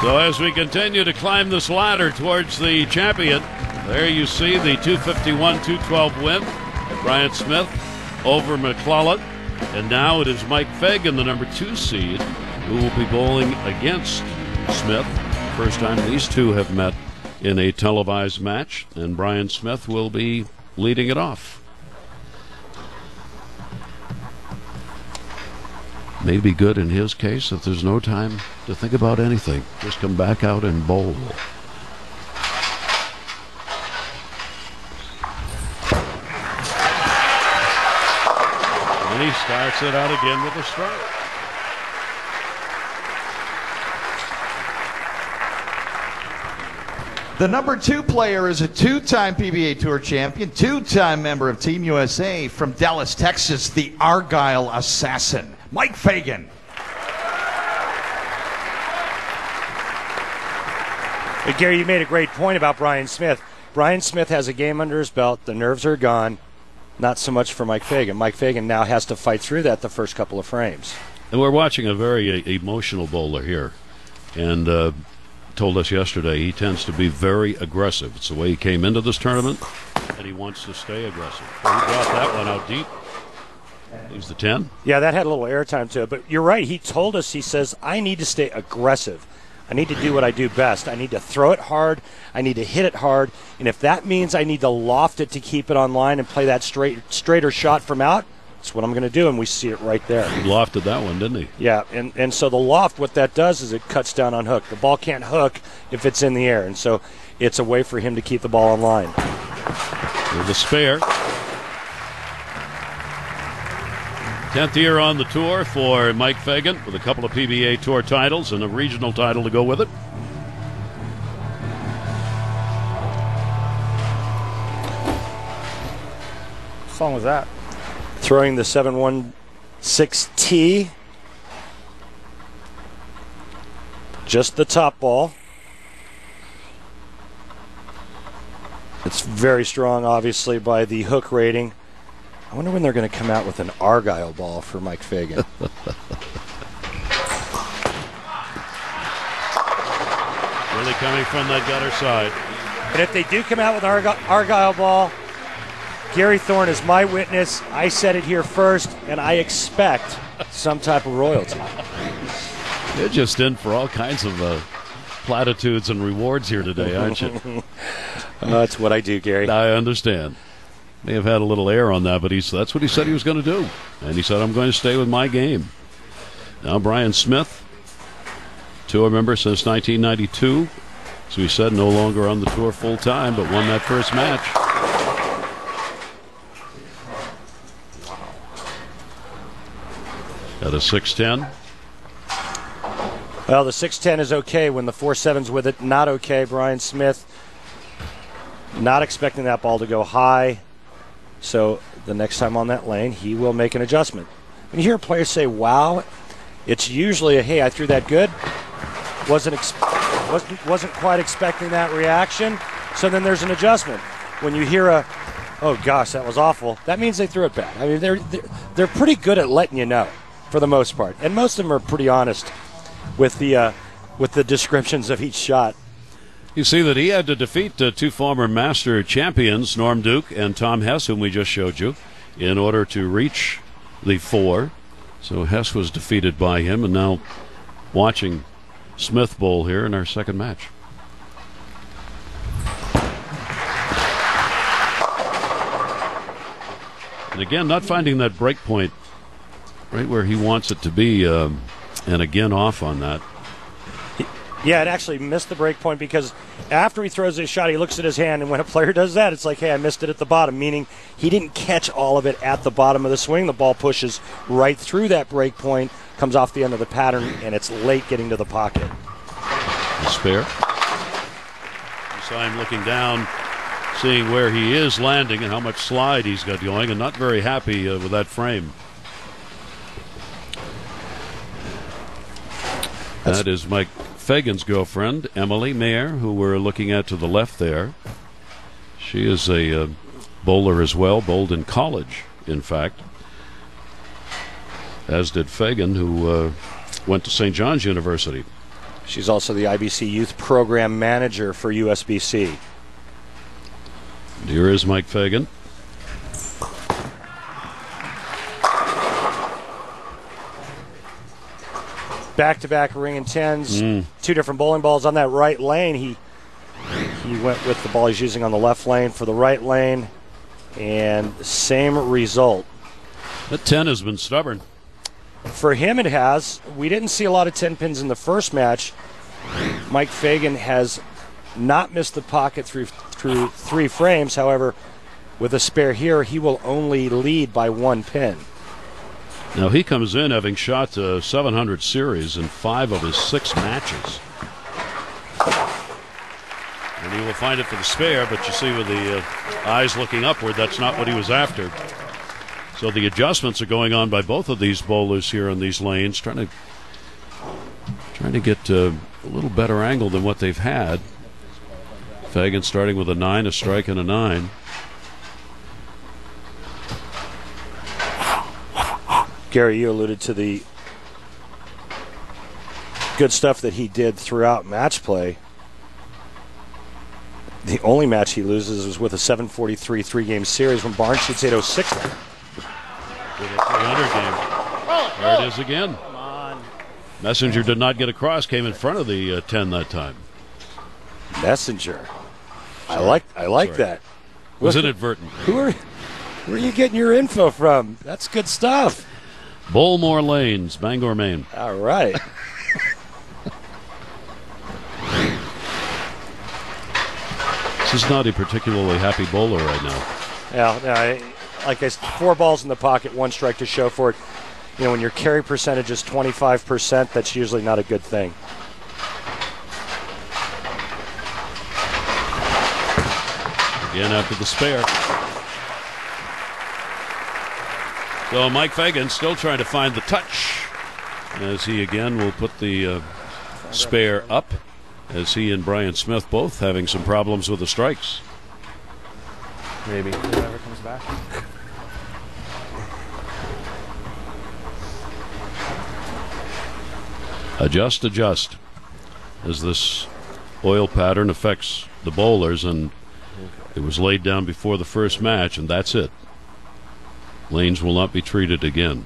So as we continue to climb this ladder towards the champion, there you see the 251-212 win. Bryon Smith over McClellan. And now it is Mike Fagan, the number 2 seed, who will be bowling against Smith. First time these two have met in a televised match, and Bryon Smith will be leading it off. May be good in his case if there's no time to think about anything. Just come back out and bowl. And he starts it out again with a strike. The number 2 player is a 2-time PBA Tour champion, 2-time member of Team USA from Dallas, Texas, the Argyle Assassin, Mike Fagan. Hey, Gary, you made a great point about Bryon Smith. Bryon Smith has a game under his belt. The nerves are gone. Not so much for Mike Fagan. Mike Fagan now has to fight through that the first couple of frames. And we're watching a very emotional bowler here. And told us yesterday he tends to be very aggressive. It's the way he came into this tournament, and he wants to stay aggressive. Well, he brought that one out deep. He's the 10. Yeah, that had a little airtime to it. But you're right. He told us, he says, I need to stay aggressive. I need to do what I do best. I need to throw it hard. I need to hit it hard. And if that means I need to loft it to keep it on line and play that straighter shot from out, that's what I'm going to do, and we see it right there. He lofted that one, didn't he? Yeah, and so the loft, what that does is it cuts down on hook. The ball can't hook if it's in the air, and so it's a way for him to keep the ball on line. With a spare. 10th year on the tour for Mike Fagan with a couple of PBA Tour titles and a regional title to go with it. What song was that? Throwing the 716T. Just the top ball. It's very strong, obviously, by the hook rating. I wonder when they're going to come out with an Argyle ball for Mike Fagan. Really coming from that gutter side. And if they do come out with an Argyle ball, Gary Thorne is my witness. I said it here first, and I expect some type of royalty. You're just in for all kinds of platitudes and rewards here today, aren't you? That's what I do, Gary. I understand. May have had a little air on that, but that's what he said he was going to do. And he said, I'm going to stay with my game. Now Bryon Smith, tour member since 1992. So he said no longer on the tour full time, but won that first match. At a 6'10". Well, the 6'10" is okay when the 4.7's with it. Not okay. Bryon Smith not expecting that ball to go high. So the next time on that lane, he will make an adjustment. When you hear players say, wow, it's usually a, hey, I threw that good. Wasn't quite expecting that reaction. So then there's an adjustment. When you hear a, oh gosh, that was awful, that means they threw it bad. I mean, they're pretty good at letting you know, for the most part. And most of them are pretty honest with the descriptions of each shot. You see that he had to defeat 2 former master champions, Norm Duke and Tom Hess, whom we just showed you, in order to reach the 4. So Hess was defeated by him, and now watching Smith bowl here in our second match. And again, not finding that break point right where he wants it to be, and again off on that. Yeah, it actually missed the break point because after he throws his shot, he looks at his hand, and when a player does that, it's like, hey, I missed it at the bottom, meaning he didn't catch all of it at the bottom of the swing. The ball pushes right through that break point, comes off the end of the pattern, and it's late getting to the pocket. A spare. You saw him looking down, seeing where he is landing and how much slide he's got going, and not very happy with that frame. That is Mike Fagan's girlfriend, Emily Mayer, who we're looking at to the left there. She is a bowler as well, bowled in college, in fact, as did Fagan, who went to St. John's University. She's also the IBC Youth Program Manager for USBC. Here is Mike Fagan. Back-to-back ring and tens. Two different bowling balls on that right lane. He went with the ball he's using on the left lane for the right lane, and same result. That 10 has been stubborn. For him, it has. We didn't see a lot of 10 pins in the first match. Mike Fagan has not missed the pocket through 3 frames. However, with a spare here, he will only lead by 1 pin. Now he comes in having shot 700 series in 5 of his 6 matches. And he will find it for the spare, but you see with the eyes looking upward, that's not what he was after. So the adjustments are going on by both of these bowlers here in these lanes, trying to get a little better angle than what they've had. Fagan starting with a 9, a strike, and a 9. Gary, you alluded to the good stuff that he did throughout match play. The only match he loses was with a 743 3-game series when Barnes shoots 806. With a 300 game. There it is again. Come on. Messenger did not get across, came in front of the 10 that time. Messenger. I like that. Was inadvertent. Where are you getting your info from? That's good stuff. Bowlmore Lanes, Bangor, Maine. All right. This is not a particularly happy bowler right now. Yeah, like I said, 4 balls in the pocket, 1 strike to show for it. You know, when your carry percentage is 25%, that's usually not a good thing. Again after the spare. So Mike Fagan still trying to find the touch as he again will put the spare up, as he and Bryon Smith both having some problems with the strikes. Maybe. Whoever comes back. Adjust as this oil pattern affects the bowlers, and it was laid down before the first match, and that's it. Lanes will not be treated again.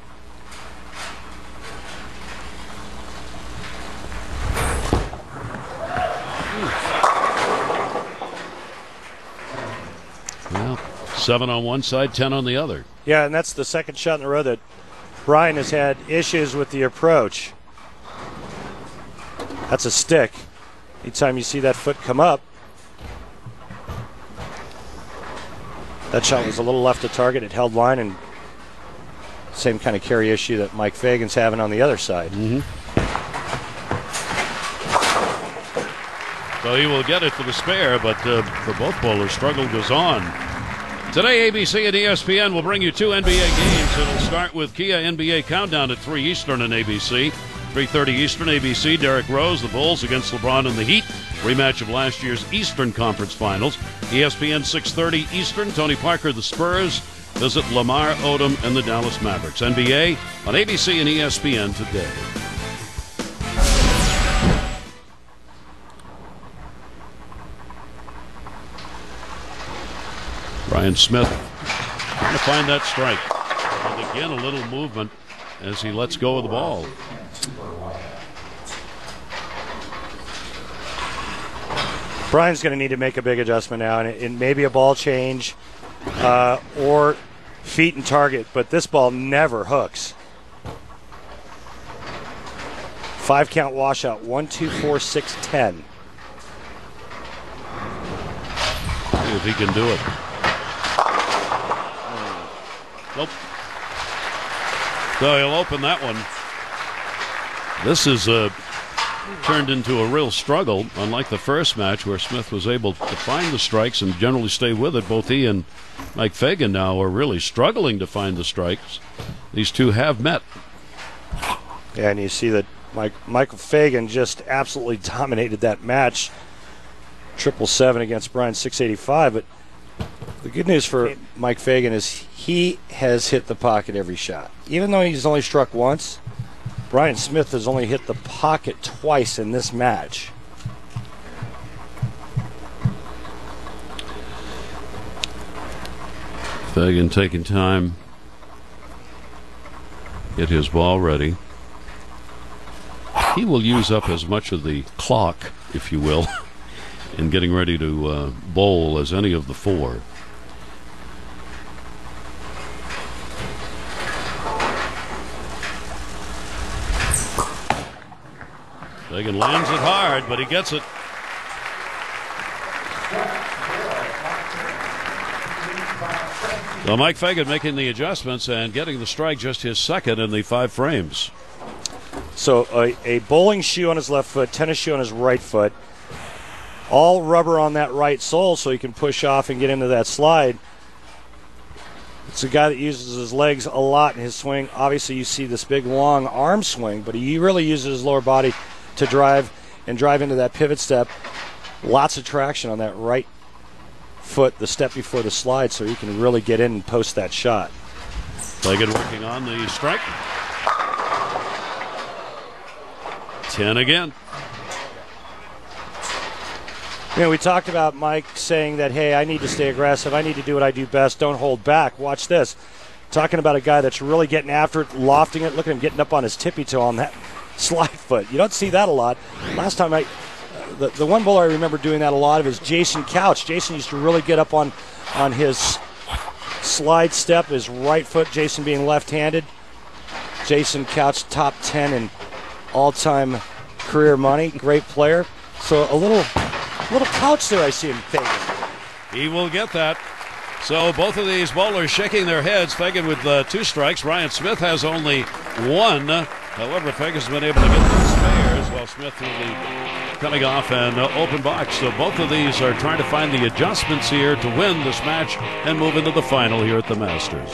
Well, 7 on one side, 10 on the other. Yeah, and that's the second shot in a row that Bryon has had issues with the approach. That's a stick. Anytime you see that foot come up, that shot was a little left of target. It held line, and same kind of carry issue that Mike Fagan's having on the other side. So he will get it for the spare, but for both bowlers, struggle goes on. Today, ABC and ESPN will bring you 2 NBA games. It'll start with Kia NBA Countdown at 3 Eastern on ABC. 3:30 Eastern, ABC, Derrick Rose, the Bulls against LeBron and the Heat. Rematch of last year's Eastern Conference Finals. ESPN 6:30 Eastern, Tony Parker, the Spurs visit Lamar Odom and the Dallas Mavericks. NBA on ABC and ESPN today. Bryon Smith trying to find that strike. And again, a little movement as he lets go of the ball. Bryon's going to need to make a big adjustment now, and maybe a ball change or feet and target, but this ball never hooks. 5 count washout, 1, 2, 4, 6, 10. See if he can do it. Nope. So he'll open that one. This is turned into a real struggle, unlike the first match where Smith was able to find the strikes and generally stay with it. Both he and Mike Fagan now are really struggling to find the strikes. These two have met. Yeah, and you see that Michael Fagan just absolutely dominated that match. 777 against Bryon 685, but the good news for Mike Fagan is he has hit the pocket every shot. Even though he's only struck once, Bryon Smith has only hit the pocket twice in this match. Fagan taking time, get his ball ready. He will use up as much of the clock, if you will, in getting ready to bowl as any of the four. Fagan lands it hard, but he gets it. So Mike Fagan making the adjustments and getting the strike, just his second in the 5 frames. So a bowling shoe on his left foot, tennis shoe on his right foot, all rubber on that right sole so he can push off and get into that slide. It's a guy that uses his legs a lot in his swing. Obviously you see this big long arm swing, but he really uses his lower body to drive into that pivot step. Lots of traction on that right foot, the step before the slide, so he can really get in and post that shot. Fagan working on the strike. 10 again. You know, we talked about Mike saying that, hey, I need to stay aggressive. I need to do what I do best. Don't hold back. Watch this. Talking about a guy that's really getting after it, lofting it. Look at him getting up on his tippy toe on that slide foot. You don't see that a lot. Last time the one bowler I remember doing that a lot of is Jason Couch. Jason used to really get up on his slide step, his right foot, Jason being left-handed. Jason Couch, top 10 in all-time career money. Great player. So a little couch there I see him taking. He will get that. So both of these bowlers shaking their heads. Fagan with 2 strikes. Bryon Smith has only 1. However, Fagan's been able to get the spares while Smith will be coming off an open box. So both of these are trying to find the adjustments here to win this match and move into the final here at the Masters.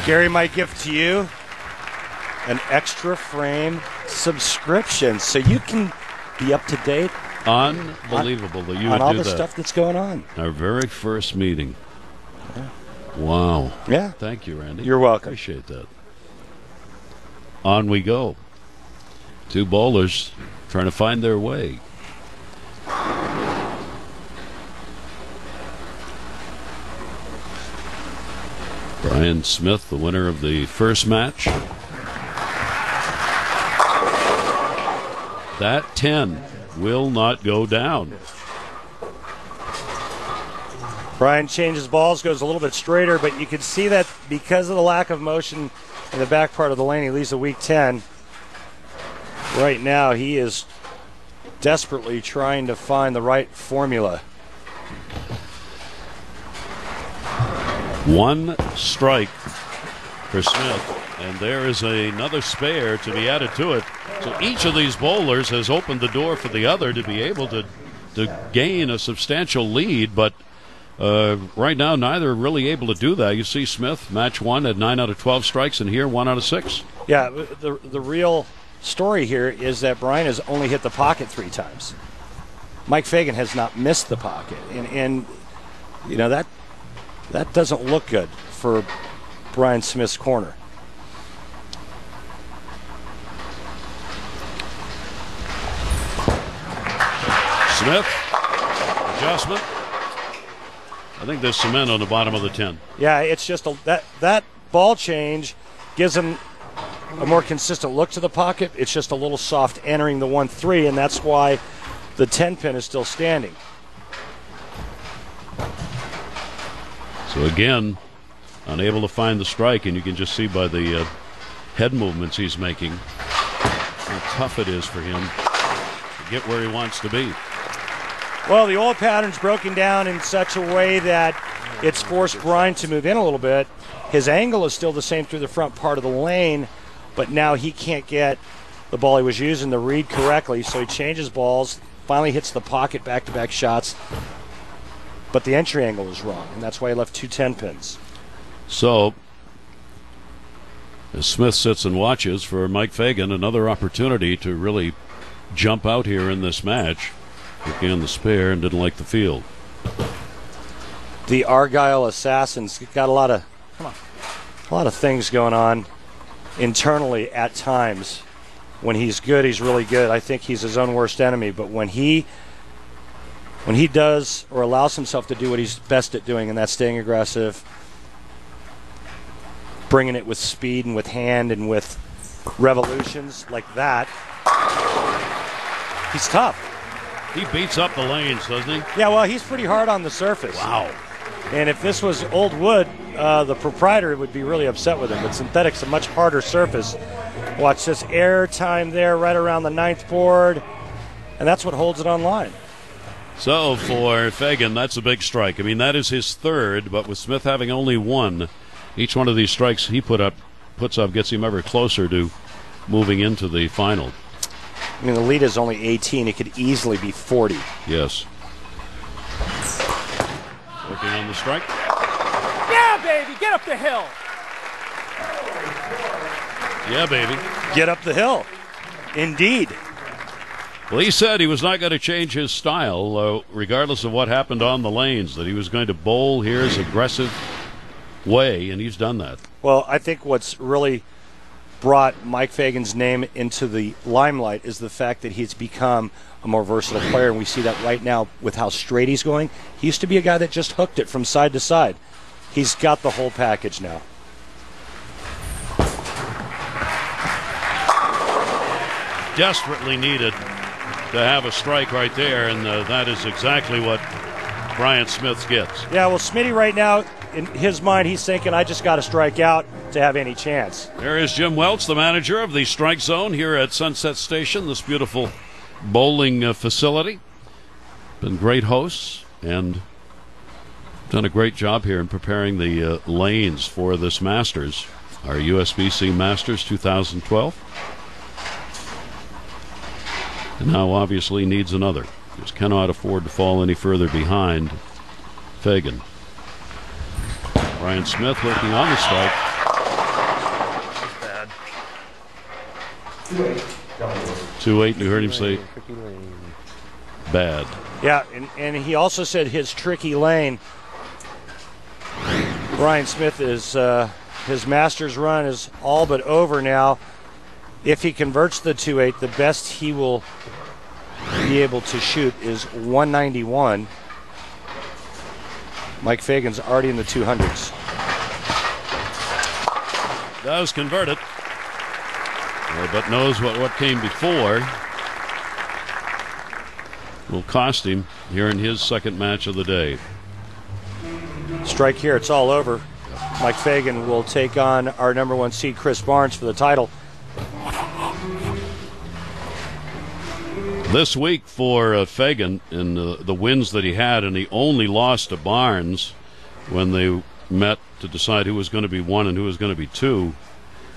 Gary might give to you an extra frame subscription so you can be up to date. Unbelievable that you would do that. On all the stuff that's going on. Our very first meeting. Yeah. Wow. Yeah. Thank you, Randy. You're welcome. Appreciate that. On we go. 2 bowlers trying to find their way. Bryon Smith, the winner of the first match. That 10 will not go down. Bryon changes balls, goes a little bit straighter, but you can see that because of the lack of motion in the back part of the lane, he leaves a weak 10. Right now, he is desperately trying to find the right formula. 1 strike for Smith, and there is another spare to be added to it. So each of these bowlers has opened the door for the other to be able to gain a substantial lead, but right now neither are really able to do that. You see Smith, match 1 at 9 out of 12 strikes, and here 1 out of 6. Yeah, the real story here is that Bryon has only hit the pocket 3 times. Mike Fagan has not missed the pocket, and you know that doesn't look good for Bryon Smith's corner. Smith, adjustment. I think there's cement on the bottom of the 10. Yeah, it's just that ball change gives him a more consistent look to the pocket. It's just a little soft entering the 1-3, and that's why the 10 pin is still standing. So again, unable to find the strike, and you can just see by the head movements he's making how tough it is for him to get where he wants to be. Well, the oil pattern's broken down in such a way that it's forced Bryon to move in a little bit. His angle is still the same through the front part of the lane, but now he can't get the ball he was using to read correctly, so he changes balls, finally hits the pocket back-to-back shots, but the entry angle is wrong, and that's why he left 2 10 pins. So, as Smith sits and watches for Mike Fagan, another opportunity to really jump out here in this match. Again, the spare and didn't like the field. The Argyle Assassins got a lot of A lot of things going on internally at times. When he's good, he's really good. I think he's his own worst enemy. But when he does or allows himself to do what he's best at doing, and that's staying aggressive, bringing it with speed and with hand and with revolutions like that, he's tough. He beats up the lanes, doesn't he? Yeah, well, he's pretty hard on the surface. Wow. And if this was old wood, the proprietor would be really upset with him. But synthetic's a much harder surface. Watch this air time there right around the 9th board, and that's what holds it on line. So for Fagan, that's a big strike. I mean, that is his third, but with Smith having only one, each one of these strikes he puts up gets him ever closer to moving into the final. I mean, the lead is only 18. It could easily be 40. Yes. Working on the strike. Yeah, baby, get up the hill. Yeah, baby. Get up the hill. Indeed. Well, he said he was not going to change his style, regardless of what happened on the lanes, that he was going to bowl here his aggressive way, and he's done that. Well, I think what's really brought Mike Fagan's name into the limelight is the fact that he's become a more versatile player, and we see that right now with how straight he's going. He used to be a guy that just hooked it from side to side. He's got the whole package now. Desperately needed to have a strike right there, and that is exactly what Bryon Smith gets. Yeah, well, Smitty right now, in his mind, he's thinking, I just got to strike out to have any chance. There is Jim Welch, the manager of the Strike Zone here at Sunset Station, this beautiful bowling facility. Been great hosts and done a great job here in preparing the lanes for this Masters, our USBC Masters 2012. And now obviously needs another. Just cannot afford to fall any further behind Fagan. Bryon Smith working on the strike. Bad. 2-8, you heard him say bad. Yeah, and he also said his tricky lane. Bryon Smith is, his Masters run is all but over now. If he converts the 2-8, the best he will be able to shoot is 191. Mike Fagan's already in the 200s. Does convert it, but knows what came before will cost him here in his second match of the day. Strike here, it's all over. Mike Fagan will take on our number 1 seed, Chris Barnes, for the title. This week for Fagan, in the wins that he had, and he only lost to Barnes when they met to decide who was going to be 1 and who was going to be 2.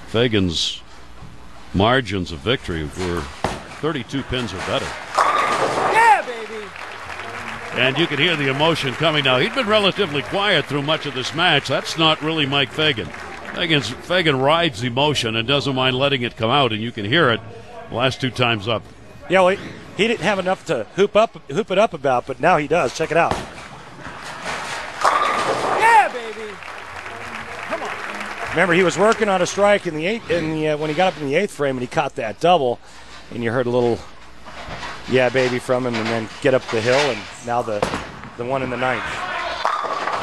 Fagan's margins of victory were 32 pins or better. Yeah, baby. And you can hear the emotion coming now. He'd been relatively quiet through much of this match. That's not really Mike Fagan. Fagan rides emotion and doesn't mind letting it come out, and you can hear it the last 2 times up. Yeah, well, he didn't have enough to hoop it up about, but now he does. Check it out. Yeah, baby. Come on. Remember, he was working on a strike in the when he got up in the 8th frame, and he caught that double, and you heard a little "yeah, baby" from him, and then get up the hill, and now the one in the 9th.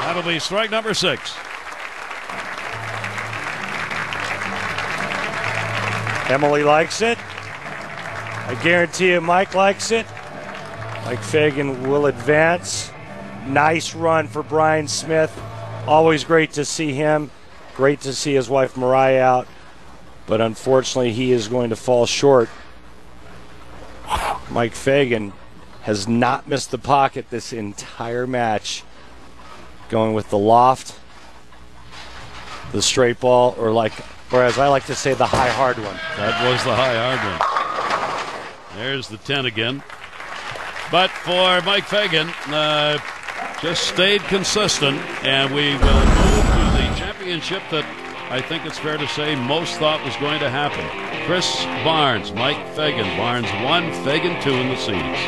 That'll be strike number 6. Emily likes it. I guarantee you Mike likes it. Mike Fagan will advance. Nice run for Bryon Smith. Always great to see him. Great to see his wife Mariah out. But unfortunately, he is going to fall short. Mike Fagan has not missed the pocket this entire match. Going with the loft, the straight ball, or as I like to say, the high hard one. That was the high hard one. There's the 10 again. But for Mike Fagan, just stayed consistent, and we will move to the championship that I think it's fair to say most thought was going to happen. Chris Barnes, Mike Fagan. Barnes 1, Fagan 2 in the seeds.